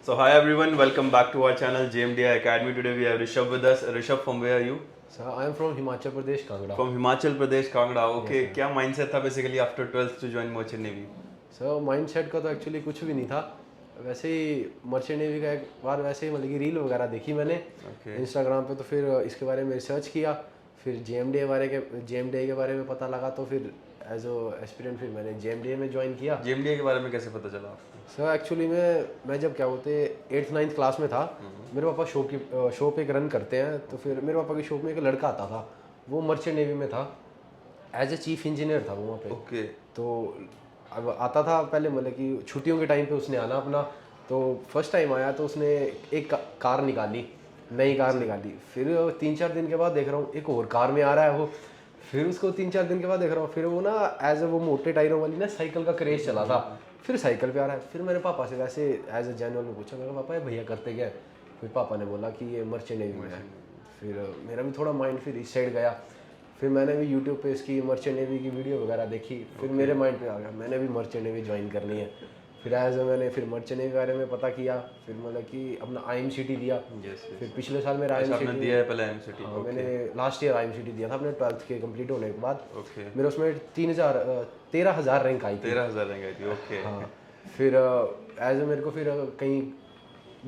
So hi everyone, welcome back to our channel JMDI Academy. Today we have Rishabh with us. Rishabh, from where are you? So I am from Himachal Pradesh, Kangra. From Himachal Pradesh, Kangra. Okay, Yes, sir. क्या mindset था basically after 12th to join Merchant Navy? Sir mind set का तो actually कुछ भी नहीं था। वैसे ही merchant navy का एक बार वैसे ही मतलब कि रील वगैरह देखी मैंने Okay. इंस्टाग्राम पे, तो फिर इसके बारे में रिसर्च किया। फिर जेएमडीए के बारे में पता लगा, तो फिर एज अ एस्पिरेंट फिर मैंने जेएमडीए में ज्वाइन किया। JMDI के बारे में कैसे पता चला आपको? सर एक्चुअली मैं जब क्या बोलते 8th-9th क्लास में था, मेरे पापा शॉप एक रन करते हैं, तो फिर मेरे पापा की शॉप में एक लड़का आता था, वो मर्चेंट नेवी में था, एज ए चीफ इंजीनियर था वो वहाँ पे। Okay. तो अब आता था पहले मतलब कि छुट्टियों के टाइम पे उसने आना अपना। तो फर्स्ट टाइम आया तो उसने एक कार निकाली, नई कार निकाली। फिर 3-4 दिन के बाद देख रहा हूँ एक और कार में आ रहा है वो। फिर उसको 3-4 दिन के बाद देख रहा हूँ, फिर वो ना एज ए वो मोटे टायरों वाली ना साइकिल का क्रेज चला था, फिर साइकिल पे आ रहा है। फिर मेरे पापा से वैसे एज ए जनरल में पूछा, मैंने पापा ये भैया करते क्या है? फिर पापा ने बोला कि ये मर्चेंट नेवी में है। फिर मेरा भी थोड़ा माइंड फिर इस साइड गया। फिर मैंने भी यूट्यूब पे इसकी मर्चेंट नेवी की वीडियो वगैरह देखी। फिर मेरे माइंड पे आ गया मैंने भी मर्चेंट नेवी ज्वाइन करनी है। फिर एज मैंने फिर मर्चेंट नेवी के बारे में पता किया। फिर मतलब कि अपना IMCT दिया। Yes, yes. फिर पिछले साल मेरा अच्छा, आपने IMCT दिया है पहले MCT? हाँ, मैंने लास्ट ईयर IMCT दिया था अपने 12th के कंप्लीट होने के बाद। Okay. मेरे उसमें 13,000 रैंक आई थी। 13,000 रैंक आई थी. Okay. हाँ। फिर एज मेरे को फिर कहीं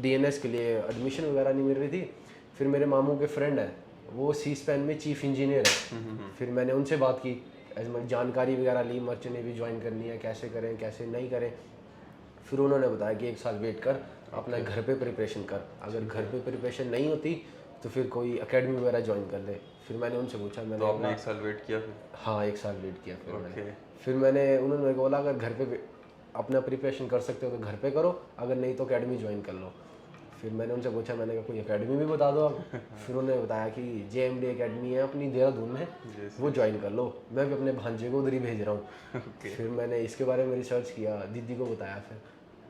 DNS के लिए एडमिशन वगैरह नहीं मिल रही थी। फिर मेरे मामू के फ्रेंड है, वो C-SPAN में चीफ इंजीनियर है। फिर मैंने उनसे बात की, एज मैं जानकारी वगैरह ली, मर्चेंट नेवी ज्वाइन करनी है, कैसे करें कैसे नहीं करें। फिर उन्होंने बताया कि 1 साल वेट कर, अपना घर पे प्रिपरेशन कर, अगर घर पे प्रिपरेशन नहीं होती तो फिर कोई एकेडमी वगैरह ज्वाइन कर ले। फिर मैंने उनसे पूछा, तो मैंने आपने 1 साल वेट किया फिर? हाँ 1 साल वेट किया। फिर मैंने Okay. फिर मैंने उन्होंने मेरे को बोला अगर घर पे अपना प्रिपरेशन कर सकते हो तो घर पे करो, अगर नहीं तो एकेडमी ज्वाइन कर लो। फिर मैंने उनसे पूछा, मैंने कहा कोई एकेडमी भी बता दो आप। फिर उन्होंने बताया कि JMD एकेडमी है अपनी देहरादून में, वो ज्वाइन कर लो, मैं भी अपने भांजे को उधर ही भेज रहा हूँ। फिर मैंने इसके बारे में रिसर्च किया, दीदी को बताया फिर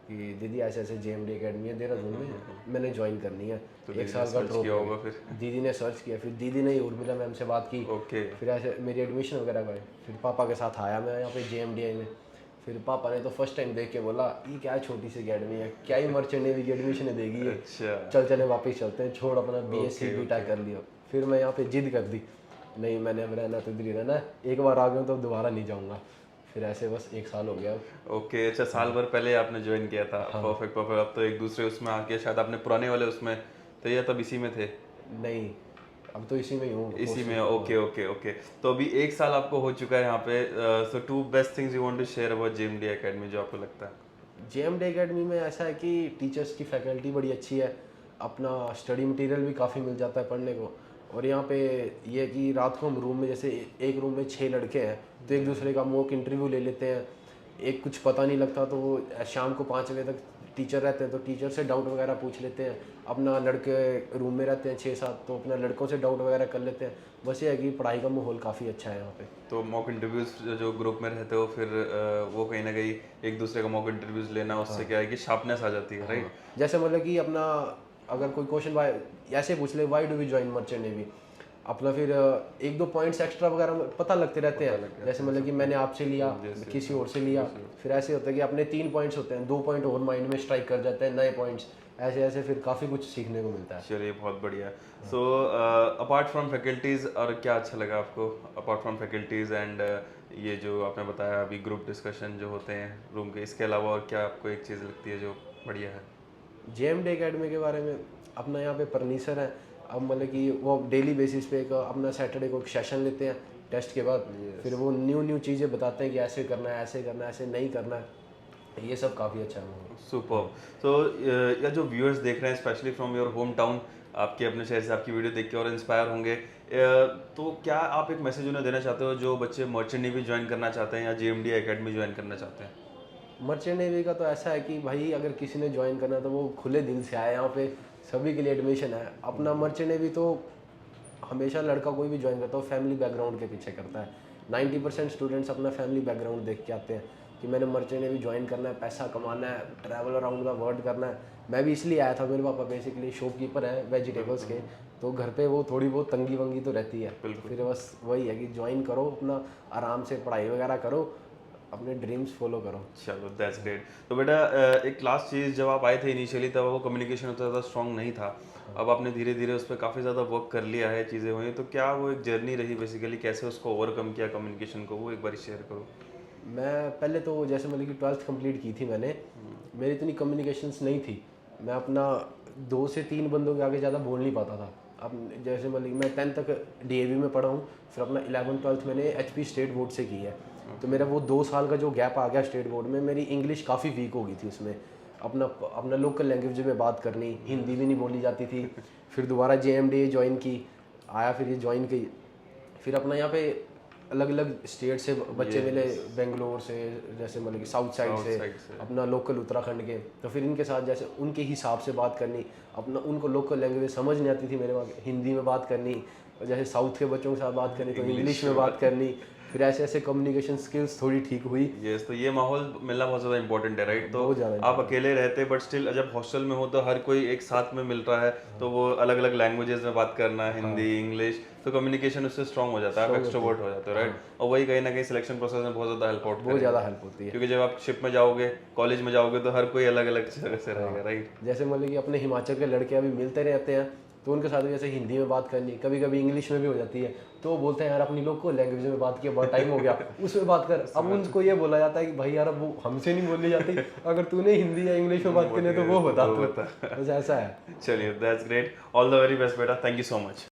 कि दीदी ऐसे ऐसे JMD एकेडमी है देहरादून में, मैंने ज्वाइन करनी है। तो 1 साल का ड्रॉप होगा फिर? दीदी ने सर्च किया। फिर दीदी ने उर्मिला मैम से बात की। Okay. फिर ऐसे मेरी एडमिशन वगैरह गए। फिर पापा के साथ आया मैं यहाँ पे JMDI में। फिर पापा ने तो फर्स्ट टाइम देख के बोला ये क्या छोटी सी अकेडमी है, क्या ही मर्चेंट नेवी की एडमिशन देगी ये, अच्छा. चल चले वापस चलते हैं, छोड़ अपना BSc Okay, बीटा कर लियो। फिर मैं यहाँ पे जिद कर दी, नहीं मैंने अब रहना तो इधर ही रहना है, एक बार आ गया हूँ तो अब दोबारा नहीं जाऊँगा। फिर ऐसे बस 1 साल हो गया अब। ओके. अच्छा, साल भर पहले आपने ज्वाइन किया था. Perfect perfect. अब तो एक दूसरे उसमें आके शायद आपने पुराने वाले उसमें तो या तब इसी में थे? नहीं, अब तो इसी में ही हूँ। इसी में. Okay okay okay. तो अभी 1 साल आपको हो चुका है यहाँ पे. So 2 best things you want to share about JMD academy जो आपको लगता है? JMD एकेडमी में ऐसा है कि टीचर्स की फैकल्टी बड़ी अच्छी है, अपना स्टडी मटेरियल भी काफ़ी मिल जाता है पढ़ने को। और यहाँ पे ये है कि रात को हम रूम में, जैसे एक रूम में 6 लड़के हैं, तो एक दूसरे का मॉक इंटरव्यू ले लेते हैं। एक कुछ पता नहीं लगता तो वो शाम को 5 बजे तक टीचर रहते हैं, तो टीचर से डाउट वगैरह पूछ लेते हैं। अपना लड़के रूम में रहते हैं 6-7, तो अपना लड़कों से डाउट वगैरह कर लेते हैं। बस ये है कि पढ़ाई का माहौल काफ़ी अच्छा है यहाँ पे। तो मॉक इंटरव्यूज जो ग्रुप में रहते हो फिर वो कहीं ना कहीं एक दूसरे का मॉक इंटरव्यूज लेना, उससे क्या है कि शार्पनेस आ जाती है, राइट? जैसे मतलब कि अपना अगर कोई क्वेश्चन ऐसे पूछ ले, why do we join merchant navy, अपना फिर 1-2 पॉइंट्स एक्स्ट्रा वगैरह पता लगते रहते हैं। जैसे मतलब कि मैंने आपसे लिया, किसी और से लिया, फिर ऐसे होता है कि अपने 3 पॉइंट्स होते हैं, 2 पॉइंट और माइंड में स्ट्राइक कर जाते हैं नए पॉइंट्स। ऐसे ऐसे फिर काफ़ी कुछ सीखने को मिलता है। चलिए, बहुत बढ़िया. सो अपार्ट फ्रॉम फैकल्टीज और क्या अच्छा लगा आपको अपार्ट फ्रॉम फैकल्टीज एंड ये जो आपने बताया अभी ग्रुप डिस्कशन जो होते हैं रूम के, इसके अलावा और क्या आपको एक चीज़ लगती है जो बढ़िया है? JMD एकेडमी के बारे में, अपना यहाँ पे परनीसर है, अब मतलब कि वो डेली बेसिस पे एक अपना सैटरडे को एक सेशन लेते हैं टेस्ट के बाद। फिर वो न्यू चीज़ें बताते हैं कि ऐसे करना है, ऐसे करना है, ऐसे नहीं करना है। ये सब काफ़ी अच्छा है। सुपर. तो या जो व्यूअर्स देख रहे हैं specially from your home town, आपके अपने शहर से आपकी वीडियो देख के और इंस्पायर होंगे, तो क्या आप एक मैसेज उन्हें देना चाहते हो जो बच्चे मर्चेंट नेवी ज्वाइन करना चाहते हैं या JMD एकेडमी ज्वाइन करना चाहते हैं? मर्चेंट नेवी का तो ऐसा है कि भाई अगर किसी ने ज्वाइन करना है तो वो खुले दिल से आए, यहाँ पे सभी के लिए एडमिशन है। अपना मर्चेंट नेवी तो हमेशा लड़का कोई भी ज्वाइन करता है फैमिली बैकग्राउंड के पीछे करता है। 90% स्टूडेंट्स अपना फैमिली बैकग्राउंड देख के आते हैं कि मैंने मर्चेंट नेवी ज्वाइन करना है, पैसा कमाना है, ट्रैवल अराउंड द वर्ल्ड करना है। मैं भी इसलिए आया था, मेरे पापा बेसिकली शॉपकीपर हैं वेजिटेबल्स के, तो घर पे वो थोड़ी बहुत तंगी वंगी तो रहती है। फिर बस वही है कि ज्वाइन करो, अपना आराम से पढ़ाई वगैरह करो, अपने ड्रीम्स फॉलो करो। चलो दैट्स ग्रेट। तो बेटा एक लास्ट चीज़, जब आप आए थे इनिशियली तब वो कम्युनिकेशन उतना ज़्यादा स्ट्रॉन्ग नहीं था, अब आपने धीरे धीरे उस पर काफ़ी ज़्यादा वर्क कर लिया है, चीज़ें हुई, तो क्या वो एक जर्नी रही बेसिकली, कैसे उसको ओवरकम किया कम्युनिकेशन को, वो एक बार शेयर करो। मैं पहले तो जैसे मतलब कि 12th कंप्लीट की थी मैंने, मेरी इतनी कम्युनिकेशंस नहीं थी, मैं अपना 2 से 3 बंदों के आगे ज़्यादा बोल नहीं पाता था। अब जैसे मतलब कि मैं 10th तक डीएवी में पढ़ा हूँ, फिर अपना 11th-12th मैंने एचपी स्टेट बोर्ड से की है, तो मेरा वो 2 साल का जो गैप आ गया स्टेट बोर्ड में, मेरी इंग्लिश काफ़ी वीक हो गई थी उसमें। अपना अपना लोकल लैंग्वेज में बात करनी, हिंदी भी नहीं बोली जाती थी। फिर दोबारा जेएमडीए ज्वाइन की, आया फिर ये ज्वाइन की, फिर अपना यहाँ पे अलग अलग स्टेट से बच्चे मिले, बेंगलोर से, जैसे मतलब कि साउथ साइड से, अपना लोकल उत्तराखंड के, तो फिर इनके साथ जैसे उनके हिसाब से बात करनी, अपना उनको लोकल लैंग्वेज समझ नहीं आती थी मेरे वहाँ, हिंदी में बात करनी, और जैसे साउथ के बच्चों के साथ बात करनी तो इंग्लिश में बात करनी, फिर ऐसे ऐसे कम्युनिकेशन स्किल्स थोड़ी ठीक हुई। यस, तो ये माहौल मिलना बहुत ज़्यादा इंपॉर्टेंट है, राइट। तो बहुत ज़्यादा आप अकेले रहते बट स्टिल जब हॉस्टल में हो तो हर कोई एक साथ में मिल रहा है, तो वो अलग अलग लैंग्वेजेस में बात करना, हिंदी इंग्लिश, तो कम्युनिकेशन उससे स्ट्रांग हो जाता है, आप एक्सट्रोवर्ट हो जाते हो, राइट। और वही कहीं ना कहीं सिलेक्शन प्रोसेस में बहुत ज़्यादा हेल्प आउट बहुत ज़्यादा हेल्प होती है, क्योंकि जब आप शिप में जाओगे, कॉलेज में जाओगे, तो हर कोई अलग अलग जगह से रहेगा, राइट। जैसे मतलब कि अपने हिमाचल के लड़के अभी मिलते रहते हैं, तो उनके साथ भी जैसे हिंदी में बात करनी, कभी कभी इंग्लिश में भी हो जाती है, तो वो बोलते हैं यार अपनी लोग को लैंग्वेज में बात किया बहुत टाइम हो गया, उसमें बात कर। अब उनको ये बोला जाता है कि भाई यार अब वो हमसे नहीं बोली जाती, अगर तूने हिंदी या इंग्लिश में बात करनी है तो वो बता, तो बस ऐसा है। चलिए that's great, all the very best बेटा, थैंक यू सो मच।